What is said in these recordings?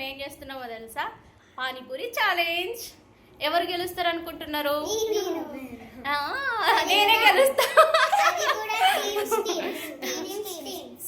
ఏం చేస్తున్నామో తెలుసా? పానీపూరి ఛాలెంజ్. ఎవరు గెలుస్తారు అనుకుంటున్నారు? నేనే గెలుస్తా.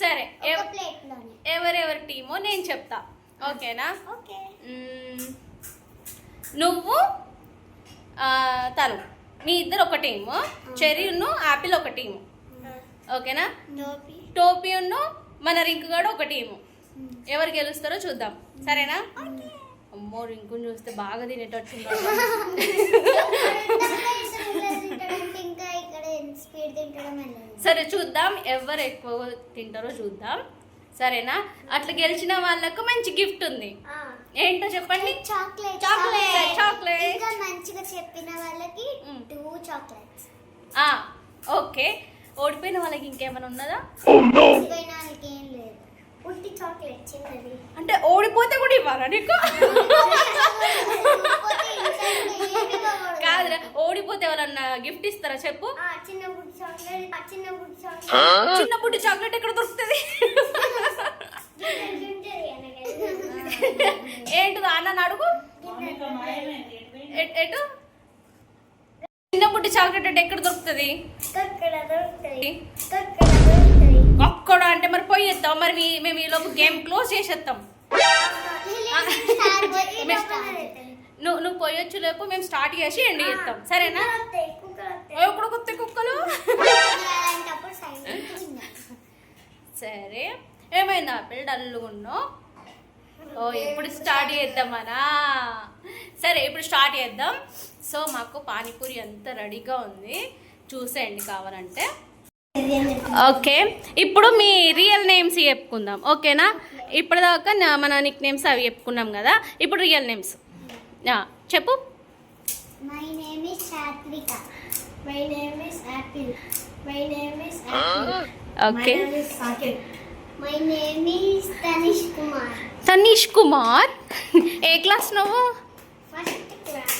సరే, ఎవరెవరి టీమో నేను చెప్తా, ఓకేనా? నువ్వు తను మీ ఇద్దరు ఒక టీము, చెర్రీను ఆపిల్ ఒక టీము, ఓకేనా? టోపీను మన రింకు కూడా ఒక టీము. ఎవరు గెలుస్తారో చూద్దాం, సరేనా? అమ్మో, రింకుని చూస్తే బాగా తినేటట్టు. సరే చూద్దాం, ఎవరు ఎక్కువ తింటారో చూద్దాం, సరేనా? అట్లా గెలిచిన వాళ్ళకు మంచి గిఫ్ట్ ఉంది. ఏంటో చెప్పండి. చాక్లెట్. మంచిగా చెప్పిన వాళ్ళకి 2 చాక్లెట్స్. ఓకే, ఓడిపోయిన వాళ్ళకి ఇంకేమైనా ఉన్నదా? ఓడిపోయిన వాళ్ళకి ఏం లేదు, ఉట్టి చాక్లెట్ చిన్నది. అంటే ఓడిపోతే కూడా ఇవ్వాలా నీకు? కాదురా, ఓడిపోతే ఎవరన్నా గిఫ్ట్ ఇస్తారా చెప్పు? చిన్న బుడ్డి చాక్లెట్ ఎక్కడ దొరుకుతుంది? ఏంటిదో అన్న అడుగు. ఎటు చిన్న బుడ్డి చాక్లెట్ అంటే ఎక్కడ దొరుకుతుంది? అక్కడ అంటే మరి పోయేస్తాం. మరి మేము ఈ లోపు గేమ్ క్లోజ్ చేసేస్తాం. నువ్వు పోయొచ్చు లేపు, మేము స్టార్ట్ చేసి ఎండ్ చేస్తాం, సరేనా? ఎప్పుడు కొత్త కుక్కలు. సరే, ఏమైంది ఆపిల్ డల్లుగా ఉన్నావు? ఇప్పుడు స్టార్ట్ చేద్దామనా? సరే, ఇప్పుడు స్టార్ట్ చేద్దాం. సో మాకు పానీపూరి అంత రెడీగా ఉంది, చూసేయండి కావాలంటే. ఓకే, ఇప్పుడు మీ రియల్ నేమ్స్ చెప్పుకుందాం, ఓకేనా? ఇప్పటిదాకా మన నిక్ నేమ్స్ అవి చెప్పుకున్నాం కదా, ఇప్పుడు రియల్ నేమ్స్ చెప్పు. My name is Satvika. My name is Apple. My name is Apple. Okay. My name is Sakit. My name is Tanish Kumar. Tanish Kumar. ఏ క్లాస్ నువ్వు? First class.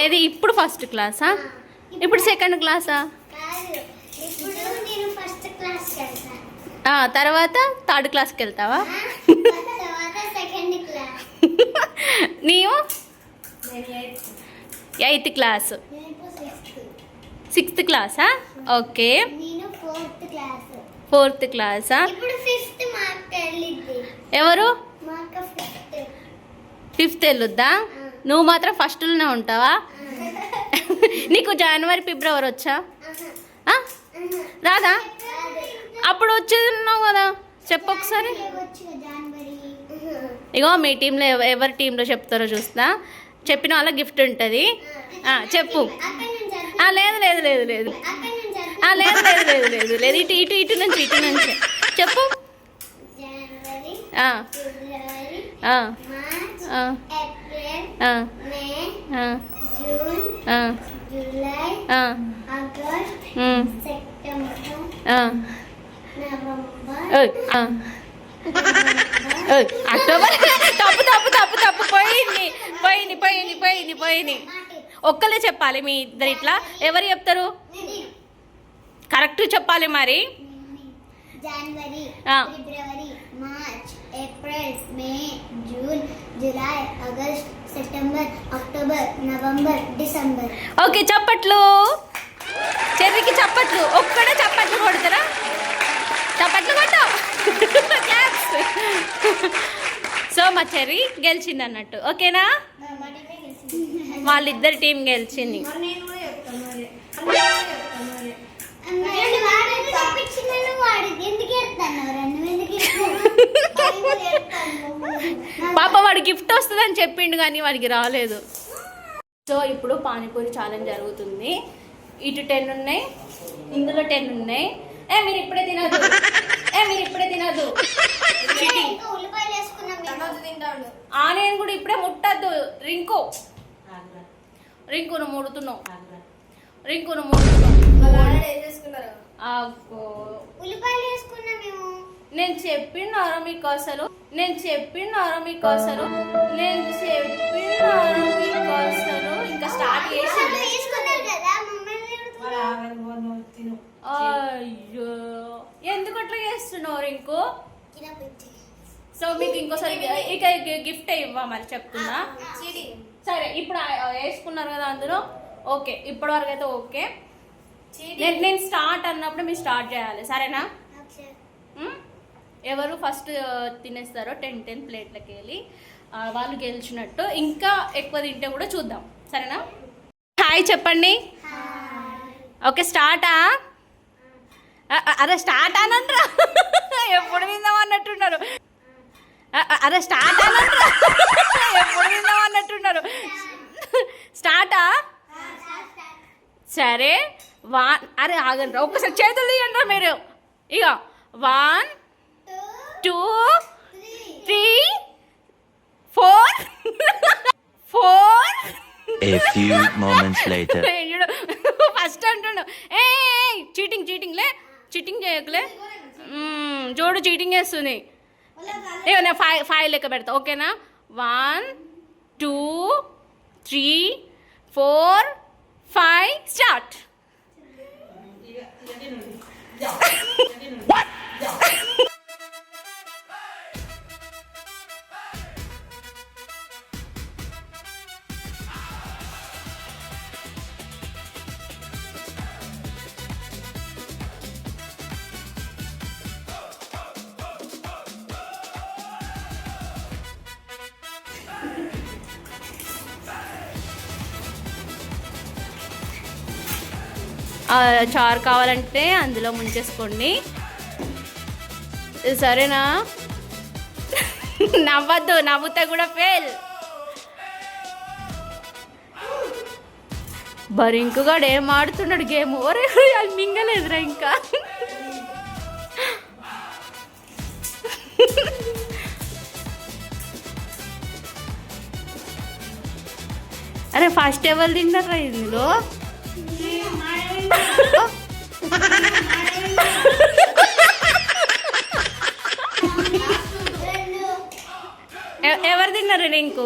ఏది ఇప్పుడు ఫస్ట్ క్లాసా? ఇప్పుడు సెకండ్ క్లాసా? కాదు, ఇప్పుడు నేను ఫస్ట్ క్లాస్ వెళ్తా. తర్వాత థర్డ్ క్లాస్కి వెళ్తావా? తర్వాత సెకండ్ క్లాస్. నీవు? 8th class. 6th క్లాసా? ఓకే. నేను 4th క్లాస్. 4th క్లాసా? ఇప్పుడు 5th మార్క్ వెళ్ళింది. ఎవరు? Mark 5th వెళ్ళొద్దా? నువ్వు మాత్రం ఫస్ట్లోనే ఉంటావా? నీకు జనవరి ఫిబ్రవరి వచ్చా? రాదా? అప్పుడు వచ్చేది కదా, చెప్పు ఒకసారి. ఇగో మీ టీంలో ఎవరి టీంలో చెప్తారో చూస్తా. చెప్పిన వాళ్ళ గిఫ్ట్ ఉంటుంది, చెప్పు. లేదు లేదు లేదు లేదు లేదు లేదు లేదు లేదు ఇటు ఇటు ఇటు నుంచి చెప్పు. అక్టోబర్. తప్పు తప్పు తప్పు తప్పు, పోయింది పోయింది పోయింది పోయింది పోయింది. ఒక్కలే చెప్పాలి మీ ఇద్దరు, ఇట్లా ఎవరు చెప్తారు? కరెక్ట్ చెప్పాలి మరి. January, February, March, April, May, June, July, August, September, October, November, December. Okay, చప్పట్లు. చెర్రీకి చప్పట్లు. ఒక్కడే చప్పట్లు కొడతారా? చప్పట్లు కొట్టావు. సో మా చెర్రీ గెలిచింది అన్నట్టు, ఓకేనా? వాళ్ళిద్దరి టీం గెలిచింది. పాప వాడు గిఫ్ట్ వస్తుందని చెప్పిండు కానీ వాడికి రాలేదు. సో ఇప్పుడు పానీపూరి ఛాలెంజ్ జరుగుతుంది. ఇటు 10 ఉన్నాయి, ఇందులో 10 ఉన్నాయి. మీరు ఇప్పుడే తినదు, మీరు ఇప్పుడే తినదు. నేను కూడా ఇప్పుడే ముట్టద్దు. రింకును ముడుతున్నావు. నేను చెప్పినారా మీకు అసలు? ఇంకా స్టార్ట్ చేసి అయ్యో, ఎందుకు అట్లా చేస్తున్నావు రింకు? సో మీకు ఇంకోసారి ఇక గిఫ్ట్ ఇవ్వమని చెప్తున్నా. సరే ఇప్పుడు వేసుకున్నారు కదా అందులో. ఓకే ఇప్పటి వరకు అయితే ఓకే. నేను స్టార్ట్ అన్నప్పుడు మీరు స్టార్ట్ చేయాలి సరేనా. ఎవరు ఫస్ట్ తినేస్తారో 10 ప్లేట్లకి వెళ్ళి వాళ్ళు గెలిచినట్టు. ఇంకా ఎక్కువ తింటే కూడా చూద్దాం సరేనా. హాయ్ చెప్పండి. ఓకే స్టార్టా. అరే స్టార్ట్ అనంట్రా. ఎప్పుడు విందాం అన్నట్టున్నారు. అరే స్టార్ట్ అనంట్రా. ఎప్పుడు విందాం అన్నట్టున్నారు. స్టార్టా. సరే అరే ఆగండి ఒక్కసారి చేతులు తీయండి మీరు. ఇక 1 2 3 4 A few moments later. First అంటుండు ఏ చీటింగ్ లే చీటింగ్ చేయకలే. జోడు చీటింగ్ చేస్తుంది. ఇక నేను 5 లెక్క పెడతా ఓకేనా. 1 2 3 4 5 స్టార్ట్. చారు కావాలంటే అందులో ముంచేసుకోండి సరేనా. నవ్వద్దు, నవ్వుతా కూడా ఫెయిల్. బరింకుగాడు ఏం ఆడుతున్నాడు గేమ్. ఓరే అది మింగలేదురా ఇంకా. అరే ఫస్ట్ ఎవరు తిన్నారా ఇందులో. ఎవరు తిన్నారు రింకు.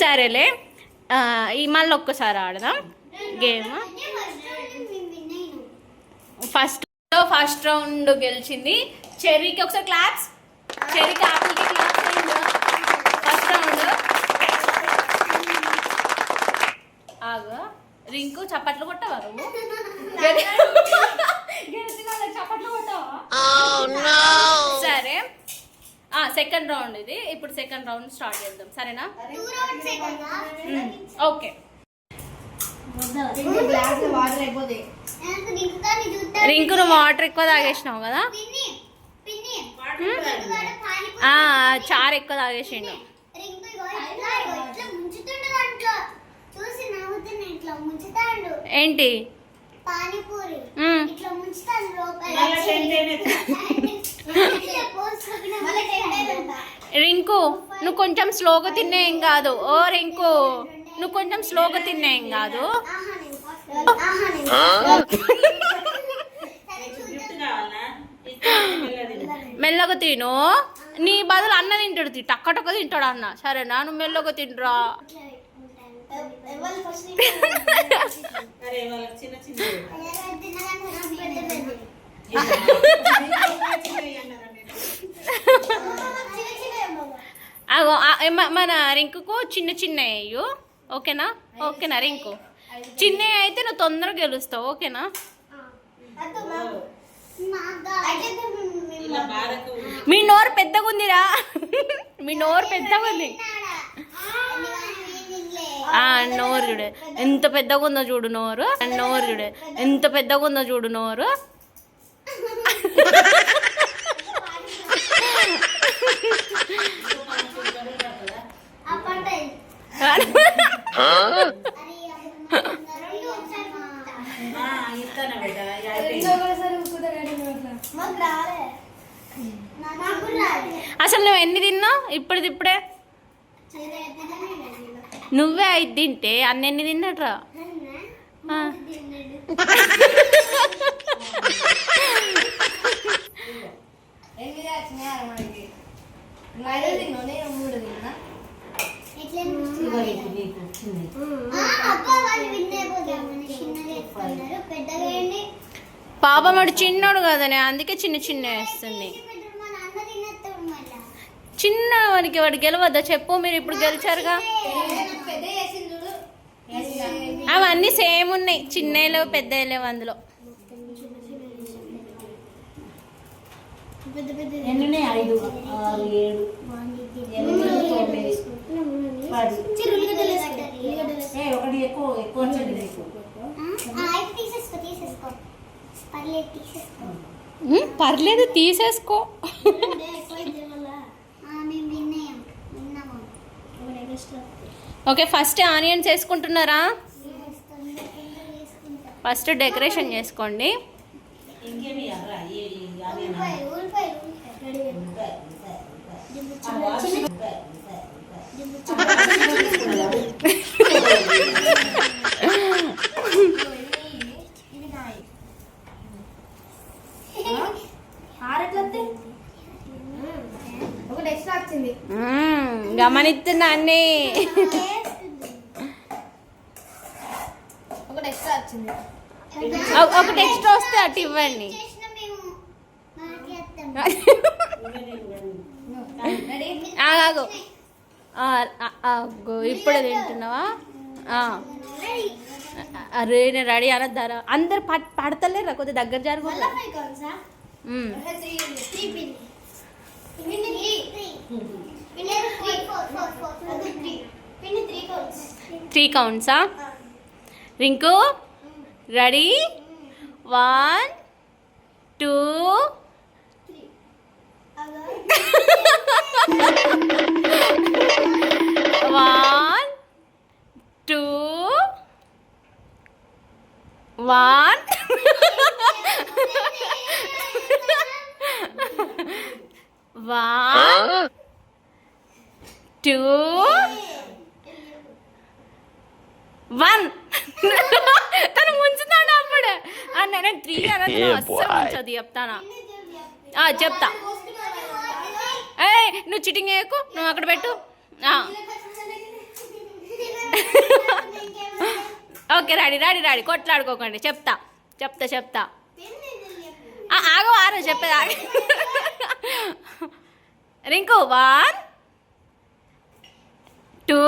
సరేలే మళ్ళీ ఒక్కసారి ఆడదాం గేమ్. ఫస్ట్ రౌండ్ గెలిచింది చెర్రీకి. ఒకసారి క్లాప్స్. చెర్రీకి ఆపిల్కి క్లాప్స్. ఫస్ట్ రౌండ్ ఆగా. రింకు చప్పట్లు కొట్టవా నువ్వు. చప్పట్లు కొట్టావా. సరే సెకండ్ రౌండ్ ఇది. ఇప్పుడు సెకండ్ రౌండ్ స్టార్ట్ చేద్దాం సరేనా. ఓకే రింకు నువ్వు వాటర్ ఎక్కువ తాగేసినావు కదా. చారు ఎక్కువ తాగేసిండు. ఏంటి రింకు నువ్వు కొంచెం స్లోగా తిన్నా ఏం కాదు. ఓ రింకు నువ్వు కొంచెం స్లోగా తిన్నా ఏం కాదు. మెల్లగా తిను. నీ బదులు అన్న తింటాడు. టక్క తింటాడు అన్న. సరేనా నువ్వు మెల్లగా తినరా. మన రింకుకు చిన్న చిన్న అయ్యు ఓకేనా. ఓకేనా రింకు చిన్న అయితే నువ్వు తొందరగా గెలుస్తావు ఓకేనా. మీ నోరు పెద్దగా ఉందిరా. మీ నోరు పెద్దగా ఉంది. నోరు చూడు ఎంత పెద్దగా ఉందో చూడు నోరు. నోరు చూడు ఎంత పెద్దగా ఉందో చూడు నోరు. అసలు నువ్వు ఎన్ని తిన్నావు ఇప్పుడే. నువ్వే 5 తింటే అన్నెన్ని తిన్నట్రా. పాపం వాడు చిన్నోడు కదనే, అందుకే చిన్న చిన్న వేస్తుంది. మా నాన్న తినేస్తాడు మళ్ళా. చిన్న వాడికి గెలవద్దా చెప్పు? మీరు ఇప్పుడు గెలిచారుగా. అవన్నీ సేమ్ ఉన్నాయి, చిన్నవి పెద్ద లేవు అందులో. పెద్ద పెద్ద ఎన్ని 5 6 7 8 9 10 ఒకటి ఎక్కువ వచ్చింది నీకు. తీసేసుకో పర్లేదు తీసేసుకో. పర్లేదు తీసేసుకో. మేము విన్నాము. ఓకే, ఫస్ట్ ఆనియన్స్ వేసుకుంటున్నారా? ఫస్ట్ డెకరేషన్ చేసుకోండి. ఇంకేమి ఇయ్యాలరా? ఒకటి ఎక్స్ట్రా వచ్చింది. గమనిస్తున్నా అన్ని. ఒకటి ఎక్స్ట్రా వచ్చింది. ఒకటి ఎక్స్ట్రా వస్తే అటు ఇవ్వండి. ఆగు. ఇప్పుడే తింటున్నావా? అరే నేను రెడీ అనద్దారా? అందరు పడతలేరా? కొద్దిగా దగ్గర జరుగుతుంది. 3 కౌంట్సా? రింకు రెడీ? 1 2 1 2 1 1 2 1. తను ముంచుతాడు అప్పుడు. నేను 3 అనదు, అస్సలు ముంచదు. చెప్తానా? చెప్తా. నువ్వు చిటింగ్ వేయకు, నువ్వు అక్కడ పెట్టు. ఓకే, రెడీ కొట్లాడుకోకండి. చెప్తా. ఆగో చెప్పేది ఆగి. రింకు 1 2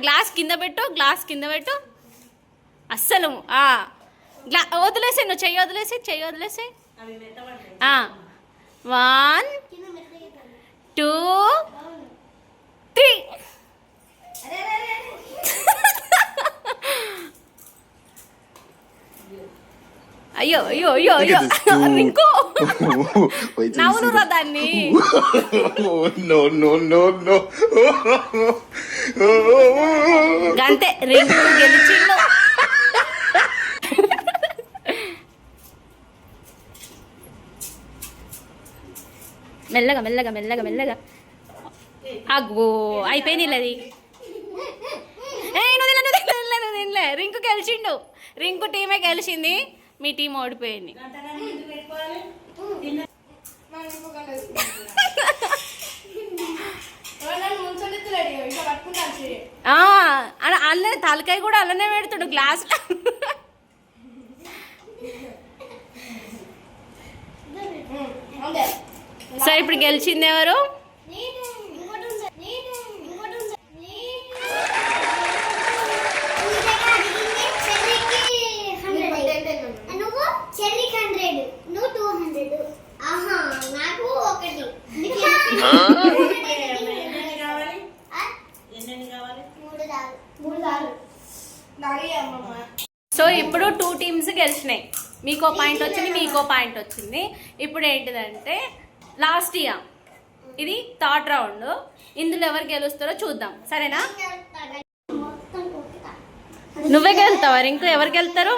గ్లాస్ కింద పెట్టు. అస్సలు వదిలేసే, నువ్వు చెయ్యి వదిలేసే. 1 2 3. అయ్యో రింకు నవ్వులురా దాన్ని. గంతే, రింకు గెలిచిండు. మెల్లగా. అగ్గో అయిపోయింది అది. నువ్వు రింకు గెలిచిండు. రింకు టీమే గెలిచింది, మీ టీం ఓడిపోయింది. అల్లనే తలకాయ కూడా అల్లనే పెడుతుడు గ్లాస్. సరే, ఇప్పుడు గెలిచింది ఎవరు? సో ఇప్పుడు 2 టీమ్స్ గెలిచినాయి. మీకో పాయింట్ వచ్చింది. ఇప్పుడు ఏంటిదంటే లాస్ట్ ఇయర్ ఇది 3rd రౌండ్. ఇందులో ఎవరు గెలుస్తారో చూద్దాం, సరేనా? నువ్వే గెలుతావా రింకు? ఎవరు గెలుతారు?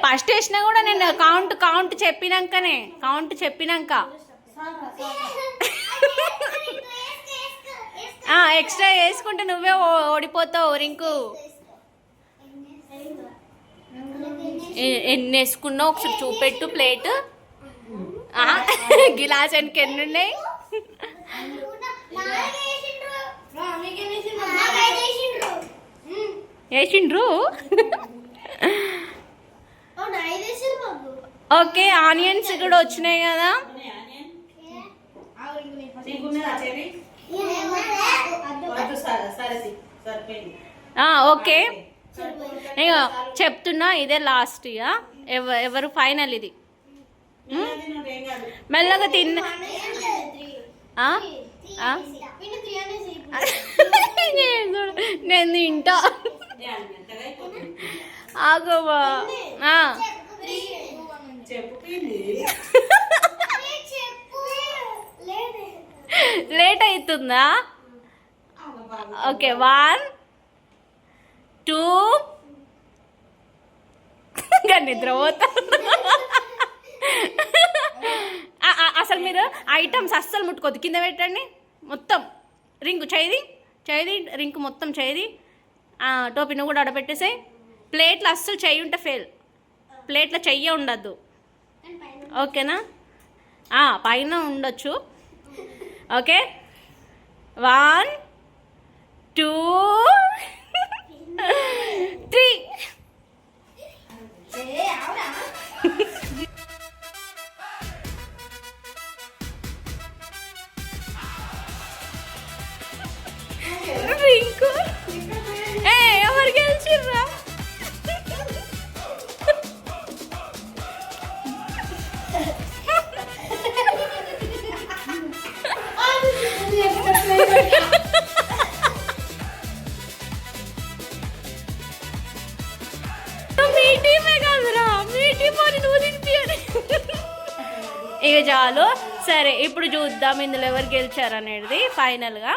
ఫస్ట్ వేసినా కూడా నేను కౌంట్ చెప్పినాక ఎక్స్ట్రా వేసుకుంటే నువ్వే ఓడిపోతావు రింకు. ఎన్ని వేసుకున్నావు ఒకసారి చూపెట్టు ప్లేట్. గిలాస్ వెనక ఎన్ని ఉన్నాయి? వేసిండ్రు. ఓకే, ఆనియన్స్ కూడా వచ్చినాయి కదా. ఓకే, ఇక చెప్తున్నా, ఇదే లాస్ట్ ఇక. ఎవరు ఫైనల్ ఇది. మెల్లగా తిన్న నేను తింటా. ఆగోబా, లేట్ అవుతుందా? ఓకే, 1 2 నిద్ర పోతా. అసలు మీరు ఐటమ్స్ అస్సలు ముట్టుకోద్దు, కింద పెట్టండి మొత్తం. రింగు చేయి రింగు మొత్తం చేయి. టోపీ నువ్వు కూడా ఆడపెట్టేసాయి. ప్లేట్లో అస్సలు చెయ్యి ఉంటే ఫెయిల్, ప్లేట్లో చెయ్యే ఉండద్దు. ఓకేనా? పైన ఉండొచ్చు. ఓకే, 1 2 3. రింకు ఎవరు గెలిచిర్రా? మీ టీమే కాదురా, మీ టీం అని నువ్వు తినిపించాలి. ఇక చాలు. సరే, ఇప్పుడు చూద్దాం ఇందులో ఎవరు గెలిచారు అనేది ఫైనల్గా.